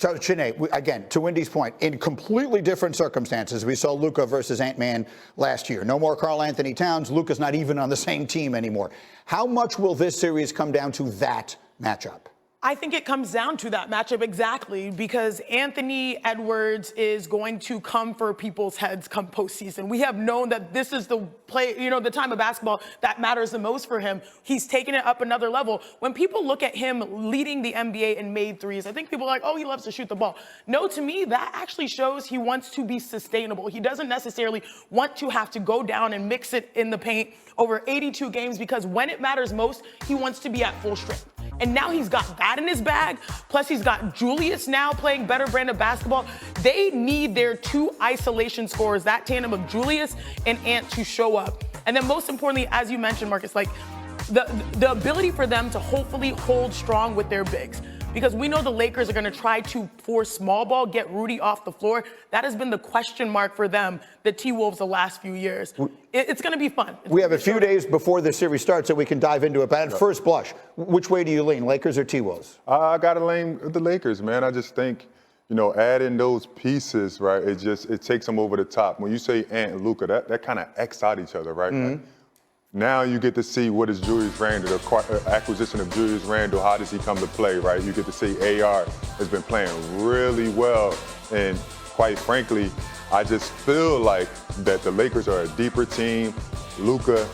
So, Sinead, again, to Wendy's point, in completely different circumstances, we saw Luka versus Ant-Man last year. No more Karl Anthony Towns. Luka's not even on the same team anymore. How much will this series come down to that matchup? I think it comes down to that matchup exactly because Anthony Edwards is going to come for people's heads come postseason. We have known that this is the the time of basketball that matters the most for him. He's taken it up another level. When people look at him leading the NBA in made threes, I think people are like, oh, he loves to shoot the ball. No, to me, that actually shows he wants to be sustainable. He doesn't necessarily want to have to go down and mix it in the paint over 82 games because when it matters most, he wants to be at full strength. And now he's got that in his bag. Plus, he's got Julius now playing better brand of basketball. They need their two isolation scorers, that tandem of Julius and Ant, to show up. And then most importantly, as you mentioned, Marcus, like the ability for them to hopefully hold strong with their bigs. Because we know the Lakers are going to try to force small ball, get Rudy off the floor. That has been the question mark for them, the T-Wolves, the last few years. It's going to be fun. We have a few days before the series starts so we can dive into it. But at first blush, which way do you lean, Lakers or T-Wolves? I got to lean the Lakers, man. I just think, adding those pieces, right, it takes them over the top. When you say Ant and Luka, that kind of X out each other, right? Mm-hmm. Now you get to see what is Julius Randle, the acquisition of Julius Randle, how does he come to play, right? You get to see AR has been playing really well. And quite frankly, I just feel like that the Lakers are a deeper team. Luka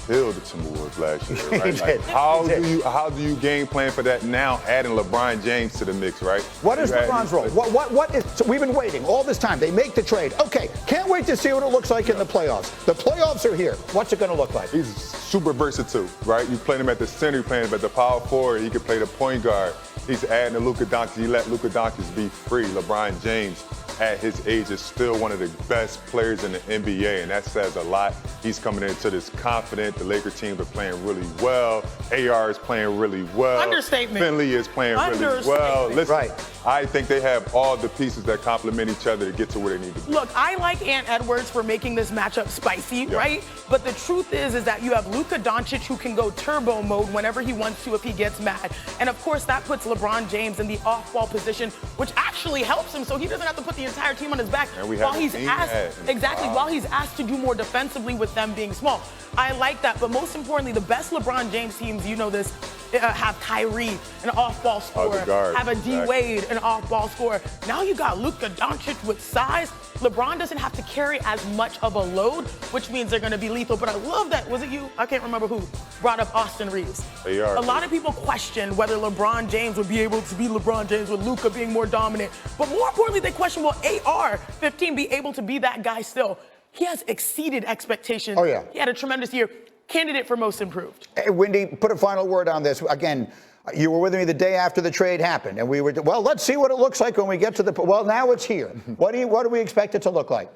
killed the Timberwolves last year, right? Like, how do you game plan for that now, adding LeBron James to the mix, right? What is LeBron's role? What is, so we've been waiting all this time. They make the trade. Okay, can't wait to see what it looks like in the playoffs. The playoffs are here. What's it going to look like? He's super versatile, right? You play him at the center, you play him at the power forward. He can play the point guard. He's adding to Luka Doncic. He let Luka Doncic be free. LeBron James, at his age, is still one of the best players in the NBA, and that says a lot. He's coming into this confident. The Lakers team are playing really well. AR is playing really well. Understatement. Finley is playing really well. Listen, right. I think they have all the pieces that complement each other to get to where they need to be. Look, I like Ant Edwards for making this matchup spicy, right? But the truth is that you have Luka Doncic who can go turbo mode whenever he wants to if he gets mad. And of course, that puts LeBron James in the off-ball position, which actually helps him so he doesn't have to put the entire team on his back while he's asked to do more defensively with them being small. I like that, but most importantly, the best LeBron James teams, you know this, have Kyrie, an off-ball scorer, have a D Wade, an off-ball scorer. Now you got Luka Doncic with size. LeBron doesn't have to carry as much of a load, which means they're going to be lethal. But I love that. Was it you? I can't remember who brought up Austin Reeves. A lot of people question whether LeBron James would be able to be LeBron James with Luka being more dominant. But more importantly, they question, will AR-15 be able to be that guy still? He has exceeded expectations. Oh, yeah. He had a tremendous year. Candidate for most improved. Hey, Wendy, put a final word on this. Again, you were with me the day after the trade happened, and we were, well, let's see what it looks like when we get to the, well, now it's here. What do we expect it to look like?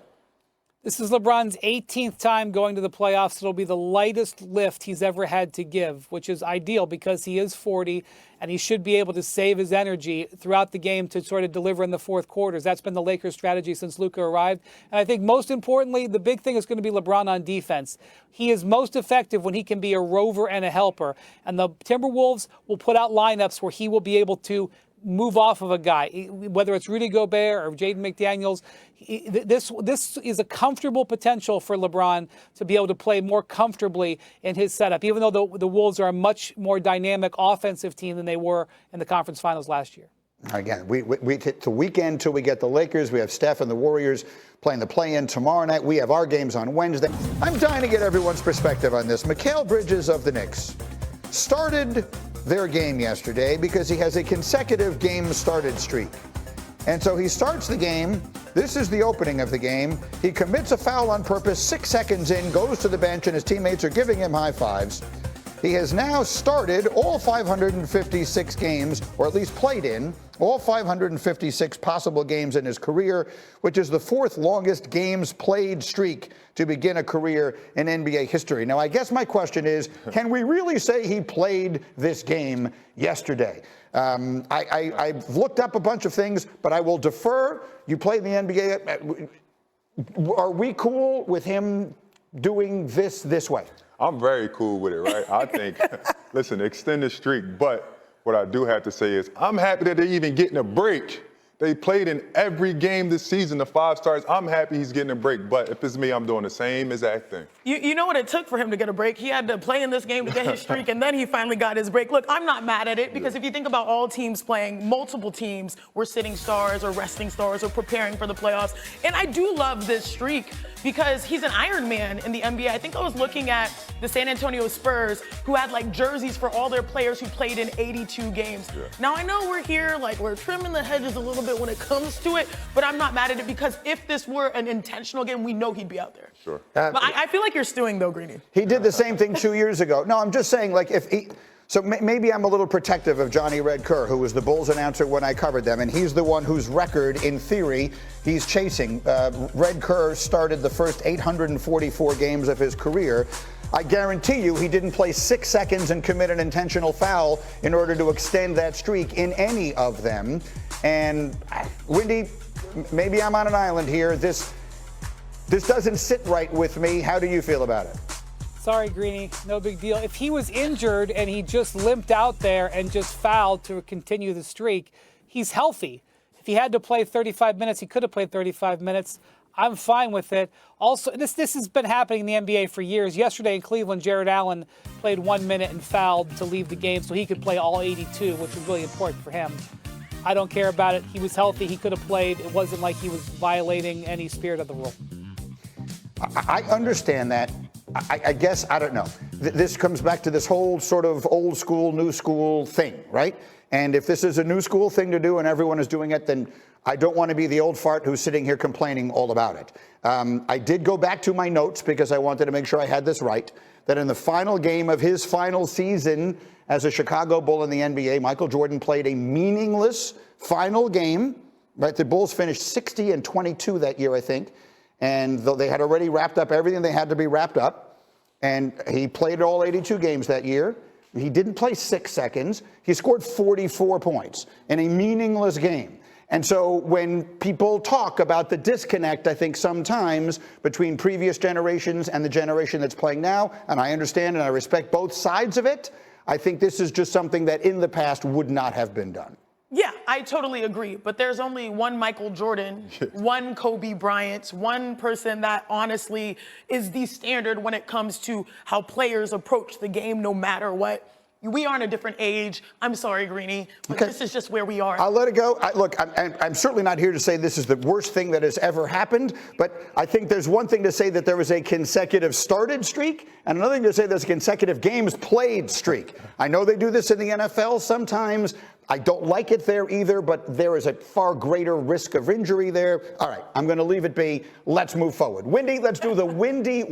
This is LeBron's 18th time going to the playoffs. It'll be the lightest lift he's ever had to give, which is ideal because he is 40 and he should be able to save his energy throughout the game to sort of deliver in the fourth quarters. That's been the Lakers' strategy since Luka arrived. And I think most importantly, the big thing is going to be LeBron on defense. He is most effective when he can be a rover and a helper. And the Timberwolves will put out lineups where he will be able to move off of a guy, whether it's Rudy Gobert or Jaden McDaniels. This is a comfortable potential for LeBron to be able to play more comfortably in his setup, even though the Wolves are a much more dynamic offensive team than they were in the conference finals last year. Again, we hit the weekend till we get the Lakers. We have Steph and the Warriors playing the play-in tomorrow night. We have our games on Wednesday. I'm dying to get everyone's perspective on this. Mikal Bridges of the Knicks started their game yesterday because he has a consecutive game started streak. And so he starts the game. This is the opening of the game. He commits a foul on purpose 6 seconds in, goes to the bench, and his teammates are giving him high fives. He has now started all 556 games, or at least played in all 556 possible games in his career, which is the fourth longest games played streak to begin a career in NBA history. Now, I guess my question is, can we really say he played this game yesterday? I've looked up a bunch of things, but I will defer. You played in the NBA. Are we cool with him doing this way? I'm very cool with it, right? I think, listen, extend the streak, but what I do have to say is I'm happy that they're even getting a break. They played in every game this season, the 5 stars. I'm happy he's getting a break, but if it's me, I'm doing the same exact thing. You know what it took for him to get a break? He had to play in this game to get his streak, and then he finally got his break. Look, I'm not mad at it because if you think about all teams playing, multiple teams were sitting stars or resting stars or preparing for the playoffs. And I do love this streak because he's an Iron Man in the NBA. I think I was looking at the San Antonio Spurs, who had like jerseys for all their players who played in 82 games. Yeah. Now, I know we're here, like we're trimming the hedges a little bit when it comes to it, but I'm not mad at it because if this were an intentional game, we know he'd be out there. Sure. But I feel like you're stewing though, Greeny. He did the same thing 2 years ago. No, I'm just saying, like, if he. So maybe I'm a little protective of Johnny Red Kerr, who was the Bulls announcer when I covered them, and he's the one whose record, in theory, he's chasing. Red Kerr started the first 844 games of his career. I guarantee you he didn't play 6 seconds and commit an intentional foul in order to extend that streak in any of them. And Windy, maybe I'm on an island here. This doesn't sit right with me. How do you feel about it? Sorry, Greeny, no big deal. If he was injured and he just limped out there and just fouled to continue the streak, he's healthy. If he had to play 35 minutes, he could have played 35 minutes. I'm fine with it. Also, this has been happening in the NBA for years. Yesterday in Cleveland, Jared Allen played 1 minute and fouled to leave the game so he could play all 82, which was really important for him. I don't care about it. He was healthy. He could have played. It wasn't like he was violating any spirit of the rule. I understand that. I guess, I don't know. This comes back to this whole sort of old school, new school thing, right? And if this is a new school thing to do and everyone is doing it, then I don't want to be the old fart who's sitting here complaining all about it. I did go back to my notes because I wanted to make sure I had this right, that in the final game of his final season as a Chicago Bull in the NBA, Michael Jordan played a meaningless final game, right? The Bulls finished 60-22 that year, I think. And though they had already wrapped up everything they had to be wrapped up, and he played all 82 games that year. He didn't play 6 seconds. He scored 44 points in a meaningless game. And so when people talk about the disconnect, I think sometimes between previous generations and the generation that's playing now, and I understand and I respect both sides of it, I think this is just something that in the past would not have been done. Yeah, I totally agree. But there's only one Michael Jordan, one Kobe Bryant, one person that honestly is the standard when it comes to how players approach the game no matter what. We are in a different age. I'm sorry, Greeny, but this is just where we are. I'll let it go. Look, I'm certainly not here to say this is the worst thing that has ever happened, but I think there's one thing to say that there was a consecutive started streak, and another thing to say there's a consecutive games played streak. I know they do this in the NFL sometimes. I don't like it there either, but there is a far greater risk of injury there. All right, I'm going to leave it be. Let's move forward. Windy, let's do the Windy.